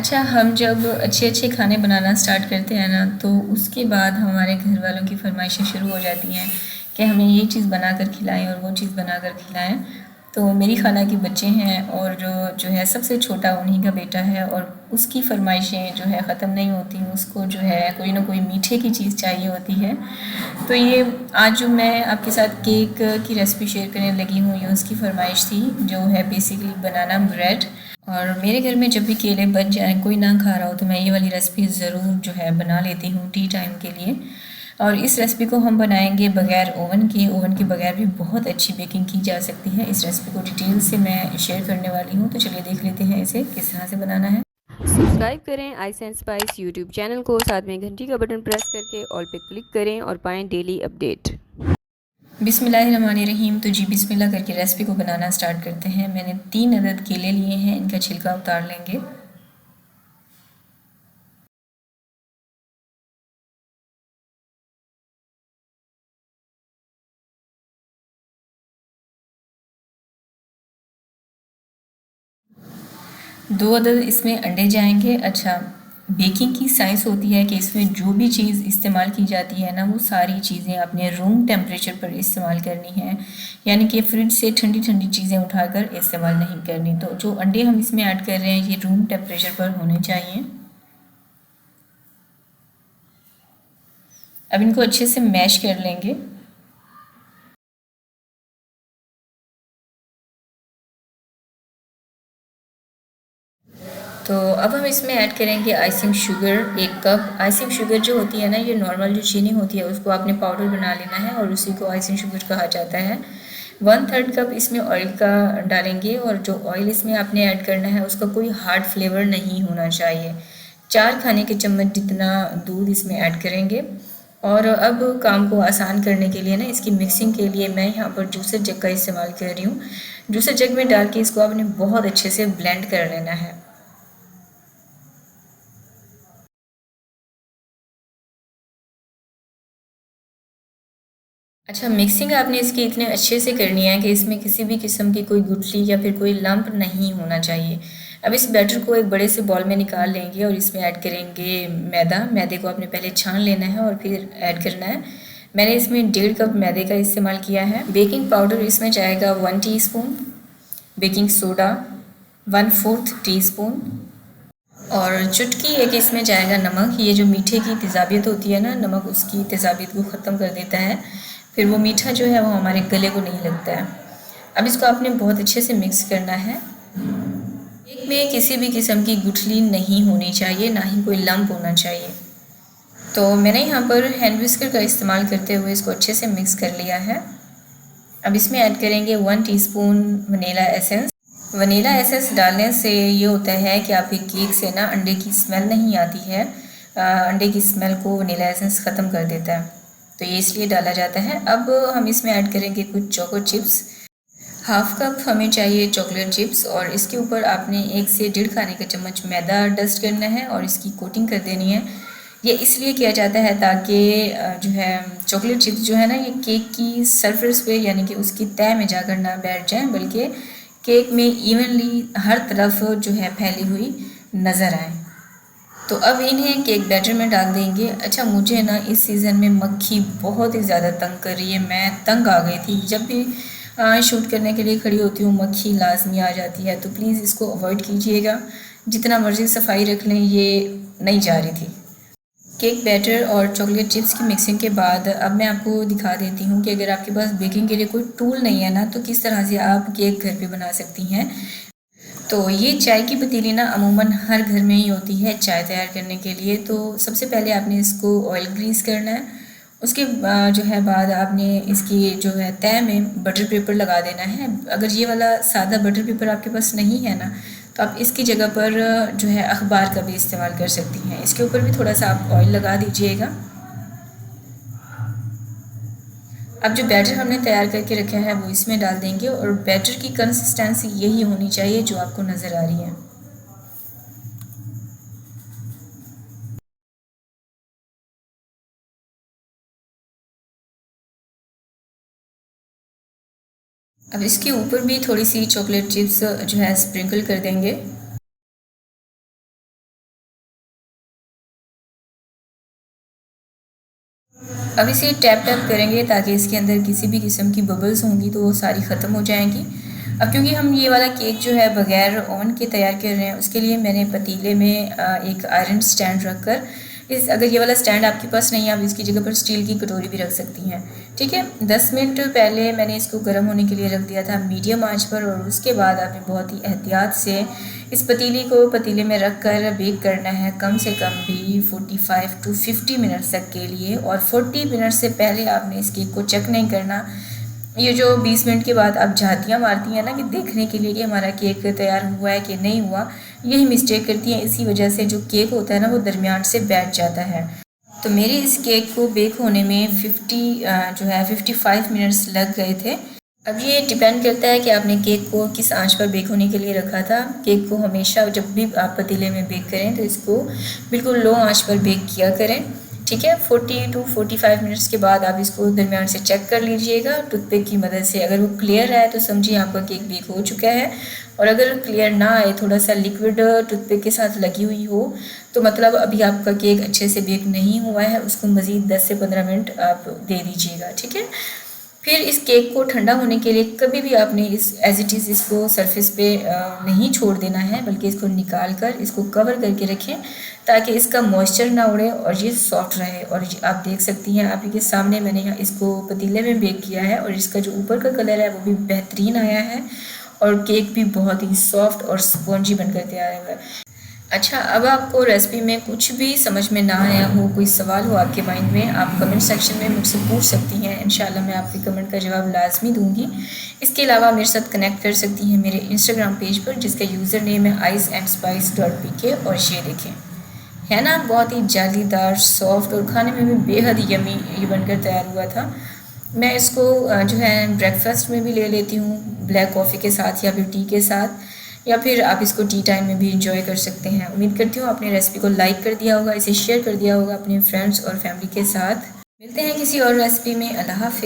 अच्छा, हम जब अच्छे अच्छे खाने बनाना स्टार्ट करते हैं ना, तो उसके बाद हमारे घर वालों की फरमाइशें शुरू हो जाती हैं कि हमें ये चीज़ बना कर खिलाएं और वो चीज़ बना कर खिलाएं। तो मेरी खाला के बच्चे हैं और जो है सबसे छोटा उन्हीं का बेटा है, और उसकी फरमाइशें जो है ख़त्म नहीं होती। उसको जो है कोई ना कोई मीठे की चीज़ चाहिए होती है। तो ये आज जो मैं आपके साथ केक की रेसिपी शेयर करने लगी हूँ, ये उसकी फरमाइश थी, जो है बेसिकली बनाना ब्रेड। और मेरे घर में जब भी केले बच जाए, कोई ना खा रहा हो, तो मैं ये वाली रेसिपी ज़रूर जो है बना लेती हूँ टी टाइम के लिए। और इस रेसिपी को हम बनाएंगे बगैर ओवन के। ओवन के बगैर भी बहुत अच्छी बेकिंग की जा सकती है। इस रेसिपी को डिटेल से मैं शेयर करने वाली हूँ, तो चलिए देख लेते हैं इसे किस तरह से बनाना है। सब्सक्राइब करें ice and spice YouTube channel को, साथ में घंटी का बटन प्रेस करके ऑल पे क्लिक करें और पाएं डेली अपडेट। बिस्मिल्लाहिर्रहमानिर्रहीम। तो जी बिस्मिल्लाह करके रेसिपी को बनाना स्टार्ट करते हैं। मैंने 3 अदद केले लिए हैं, इनका छिलका उतार लेंगे। दो अदद इसमें अंडे जाएंगे। अच्छा, बेकिंग की साइंस होती है कि इसमें जो भी चीज़ इस्तेमाल की जाती है ना, वो सारी चीज़ें अपने रूम टेम्परेचर पर इस्तेमाल करनी है, यानी कि फ्रिज से ठंडी ठंडी चीज़ें उठाकर इस्तेमाल नहीं करनी। तो जो अंडे हम इसमें ऐड कर रहे हैं, ये रूम टेम्परेचर पर होने चाहिए। अब इनको अच्छे से मैश कर लेंगे। तो अब हम इसमें ऐड करेंगे icing sugar 1 cup. Icing sugar जो होती है ना, ये नॉर्मल जो चीनी होती है उसको आपने पाउडर बना लेना है, और उसी को आइसिंग शुगर कहा जाता है। 1/3 कप इसमें ऑयल का डालेंगे, और जो ऑयल इसमें आपने ऐड करना है उसका कोई हार्ड फ्लेवर नहीं होना चाहिए। 4 खाने के चम्मच जितना दूध इसमें ऐड करेंगे। और अब काम को आसान करने के लिए ना, इसकी मिक्सिंग के लिए मैं यहाँ पर जूसर जग का इस्तेमाल कर रही हूँ। जूसर जग में डाल के इसको आपने बहुत अच्छे से ब्लेंड कर लेना है। अच्छा, मिक्सिंग आपने इसकी इतने अच्छे से करनी है कि इसमें किसी भी किस्म की कोई गुठली या फिर कोई लंप नहीं होना चाहिए। अब इस बैटर को एक बड़े से बॉल में निकाल लेंगे और इसमें ऐड करेंगे मैदा। मैदे को आपने पहले छान लेना है और फिर ऐड करना है। मैंने इसमें 1.5 कप मैदे का इस्तेमाल किया है। बेकिंग पाउडर इसमें जाएगा 1 टीस्पून, बेकिंग सोडा 1/4 टीस्पून, और चुटकी एक इसमें जाएगा नमक। ये जो मीठे की तेज़ाबियत होती है ना, नमक उसकी तेज़ाबियत को ख़त्म कर देता है, फिर वो मीठा जो है वो हमारे गले को नहीं लगता है। अब इसको आपने बहुत अच्छे से मिक्स करना है। केक में किसी भी किस्म की गुठली नहीं होनी चाहिए, ना ही कोई लंप होना चाहिए। तो मैंने यहाँ पर हैंड विस्कर का इस्तेमाल करते हुए इसको अच्छे से मिक्स कर लिया है। अब इसमें ऐड करेंगे 1 teaspoon vanilla essence. Vanilla essence डालने से ये होता है कि आपके केक से ना अंडे की स्मेल नहीं आती है। अंडे की स्मेल को वनीला एसेंस ख़त्म कर देता है, तो ये इसलिए डाला जाता है। अब हम इसमें ऐड करेंगे कुछ चोको चिप्स। 1/2 कप हमें चाहिए चॉकलेट चिप्स, और इसके ऊपर आपने 1 से 1.5 खाने का चम्मच मैदा डस्ट करना है और इसकी कोटिंग कर देनी है। ये इसलिए किया जाता है ताकि जो है चॉकलेट चिप्स जो है ना, ये केक की सरफेस पे यानी कि उसकी तह में जाकर ना बैठ जाए, बल्कि केक में इवनली हर तरफ जो है फैली हुई नज़र आए। तो अब इन्हें केक बैटर में डाल देंगे। अच्छा, मुझे ना इस सीज़न में मक्खी बहुत ही ज़्यादा तंग कर रही है। मैं तंग आ गई थी। जब भी शूट करने के लिए खड़ी होती हूँ, मक्खी लाजमी आ जाती है, तो प्लीज़ इसको अवॉइड कीजिएगा। जितना मर्ज़ी सफाई रख लें, ये नहीं जा रही थी। केक बैटर और चॉकलेट चिप्स की मिक्सिंग के बाद अब मैं आपको दिखा देती हूँ कि अगर आपके पास बेकिंग के लिए कोई टूल नहीं है ना, तो किस तरह से आप केक घर पे बना सकती हैं। तो ये चाय की पतीली ना अमूमन हर घर में ही होती है चाय तैयार करने के लिए। तो सबसे पहले आपने इसको ऑयल ग्रीस करना है। उसके जो है बाद आपने इसकी जो है तह में बटर पेपर लगा देना है। अगर ये वाला सादा बटर पेपर आपके पास नहीं है ना, तो आप इसकी जगह पर जो है अखबार का भी इस्तेमाल कर सकती हैं। इसके ऊपर भी थोड़ा सा आप ऑयल लगा दीजिएगा। अब जो बैटर हमने तैयार करके रखा है वो इसमें डाल देंगे, और बैटर की कंसिस्टेंसी यही होनी चाहिए जो आपको नज़र आ रही है। अब इसके ऊपर भी थोड़ी सी चॉकलेट चिप्स जो है स्प्रिंकल कर देंगे। अब इसे टैप टैप करेंगे ताकि इसके अंदर किसी भी किस्म की बबल्स होंगी तो वो सारी ख़त्म हो जाएंगी। अब क्योंकि हम ये वाला केक जो है बग़ैर ओवन के तैयार कर रहे हैं, उसके लिए मैंने पतीले में एक आयरन स्टैंड रख कर अगर ये वाला स्टैंड आपके पास नहीं है, आप इसकी जगह पर स्टील की कटोरी भी रख सकती हैं। ठीक है, 10 मिनट पहले मैंने इसको गर्म होने के लिए रख दिया था मीडियम आंच पर, और उसके बाद आपने बहुत ही एहतियात से इस पतीले को पतीले में रख कर बेक करना है, कम से कम भी 45 to 50 मिनट्स तक के लिए। और 40 मिनट से पहले आपने इस केक को चेक नहीं करना। ये जो 20 मिनट के बाद आप झातियाँ मारती हैं ना कि देखने के लिए कि हमारा केक तैयार हुआ है कि नहीं हुआ, यही मिस्टेक करती हैं। इसी वजह से जो केक होता है ना वो दरमियान से बैठ जाता है। तो मेरे इस केक को बेक होने में 55 मिनट्स लग गए थे। अब ये डिपेंड करता है कि आपने केक को किस आंच पर बेक होने के लिए रखा था। केक को हमेशा जब भी आप पतीले में बेक करें तो इसको बिल्कुल लो आंच पर बेक किया करें। ठीक है, 40 to 45 मिनट्स के बाद आप इसको दरमियान से चेक कर लीजिएगा टूथपिक की मदद से। अगर वो क्लियर है तो समझिए आपका केक बेक हो चुका है, और अगर क्लियर ना आए, थोड़ा सा लिक्विड टूथपिक के साथ लगी हुई हो, तो मतलब अभी आपका केक अच्छे से बेक नहीं हुआ है। उसको मज़ीद 10 से 15 मिनट आप दे दीजिएगा। ठीक है, फिर इस केक को ठंडा होने के लिए कभी भी आपने एज इट इज़ इसको सरफेस पे नहीं छोड़ देना है, बल्कि इसको निकाल कर इसको कवर करके रखें ताकि इसका मॉइस्चर ना उड़े और ये सॉफ्ट रहे। और आप देख सकती हैं, आप के सामने मैंने यहाँ इसको पतीले में बेक किया है, और इसका जो ऊपर का कलर है वो भी बेहतरीन आया है, और केक भी बहुत ही सॉफ्ट और स्पॉन्जी बनकर तैयार हुआ है। अच्छा, अब आपको रेसिपी में कुछ भी समझ में ना आया हो, कोई सवाल हो आपके माइंड में, आप कमेंट सेक्शन में मुझसे पूछ सकती हैं। इंशाल्लाह मैं आपके कमेंट का जवाब लाजमी दूंगी। इसके अलावा मेरे साथ कनेक्ट कर सकती हैं मेरे इंस्टाग्राम पेज पर, जिसका यूज़र नेम है iceandspice.pk। और ये देखें, है ना बहुत ही जालीदार, सॉफ्ट और खाने में भी बेहद यमी ये बनकर तैयार हुआ था। मैं इसको जो है ब्रेकफास्ट में भी ले लेती हूँ, ब्लैक कॉफ़ी के साथ या फिर टी के साथ, या फिर आप इसको टी टाइम में भी इंजॉय कर सकते हैं। उम्मीद करती हूँ आपने रेसिपी को लाइक कर दिया होगा, इसे शेयर कर दिया होगा अपने फ्रेंड्स और फैमिली के साथ। मिलते हैं किसी और रेसिपी में। अल्लाह हाफ़िज़।